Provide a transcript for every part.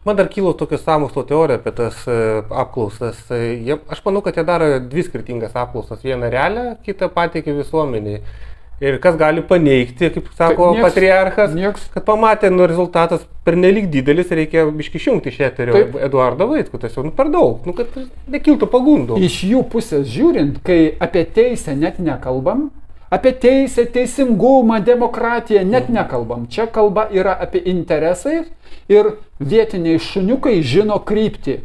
Man dar kilo tokios sąmokslo teorija apie tas apklausas. Aš manau, kad jie daro dvi skirtingas apklausas. Vieną realią, kitą pateikia visuomeniai. Ir kas gali paneigti, kaip sako patriarchas, kad pamatė, rezultatas pernelyg didelis, reikia biškį išjungti iš eterio Eduardą Vaitkų, tiesiog per daug, kad nekiltų pagundų. Iš jų pusės žiūrint, kai apie teisę net nekalbam, apie teisę, teisingumą, demokratiją net nekalbam. Čia kalba yra apie interesai ir vietiniai šuniukai žino kryptį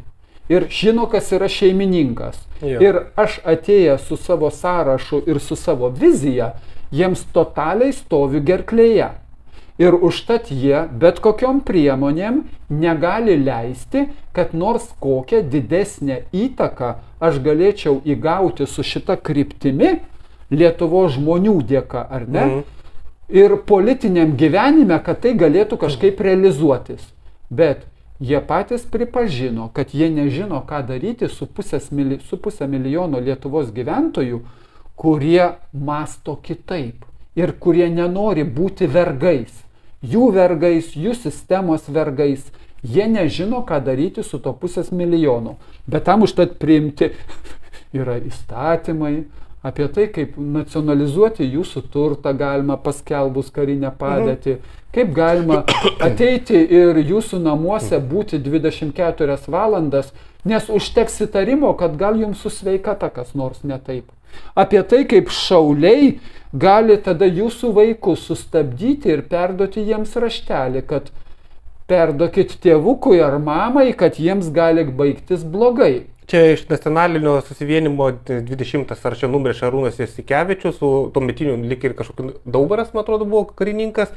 ir žino, kas yra šeimininkas. Jo. Ir aš atėjęs su savo sąrašu ir su savo vizija, jiems totaliai stoviu gerklėje. Ir užtat jie bet kokiom priemonėm negali leisti, kad nors kokią didesnę įtaką aš galėčiau įgauti su šita kryptimi Lietuvos žmonių dėka, ar ne? Ir politiniam gyvenime, kad tai galėtų kažkaip realizuotis. Bet jie patys pripažino, kad jie nežino, ką daryti su pusę milijono Lietuvos gyventojų, kurie masto kitaip ir kurie nenori būti vergais. Jų vergais, jų sistemos vergais. Jie nežino, ką daryti su to pusės milijono. Bet tam užtat priimti yra įstatymai apie tai, kaip nacionalizuoti jūsų turtą galima paskelbus karinę padėtį, kaip galima ateiti ir jūsų namuose būti 24 valandas, nes užteks įtarimo, kad gal jums su sveikata kas nors ne taip. Apie tai, kaip šauliai gali tada jūsų vaikus sustabdyti ir perduoti jiems raštelį, kad perduokit tėvukui ar mamai, kad jiems gali baigtis blogai. Čia iš nacionalinio susivienimo 20 ar čia numeris Šarūnas Jasikevičius, su tuometiniu lyg ir kažkokiu Daubaras, man atrodo, buvo karininkas.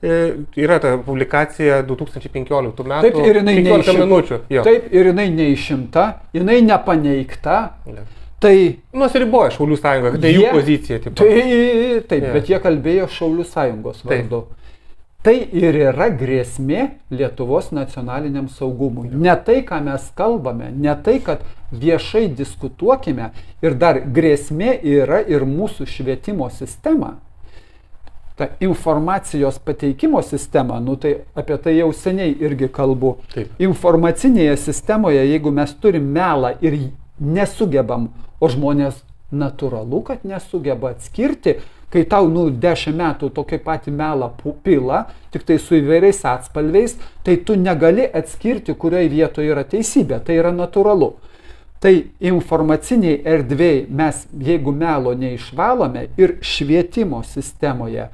Yra ta publikacija 2015 metų. Taip, ir jinai 15 minučių. Taip, ir jinai neišimta, jinai nepaneigta. Ne. Tai nusiriboja Šaulių sąjunga, tai jų pozicija. Taip, bet jie kalbėjo Šaulių sąjungos vardu. Tai ir yra grėsmė Lietuvos nacionaliniam saugumui. Ne tai, ką mes kalbame, ne tai, kad viešai diskutuokime, ir dar grėsmė yra ir mūsų švietimo sistema. Ta informacijos pateikimo sistema, tai apie tai jau seniai irgi kalbu. Taip. Informacinėje sistemoje, jeigu mes turim melą ir nesugebam, o žmonės natūralu, kad nesugeba atskirti, kai tau 10 metų tokį patį melą pila, tik tai su įvairiais atspalviais, tai tu negali atskirti, kurioje vietoje yra teisybė, tai yra natūralu. Tai informaciniai erdvėj mes, jeigu melo neišvalome ir švietimo sistemoje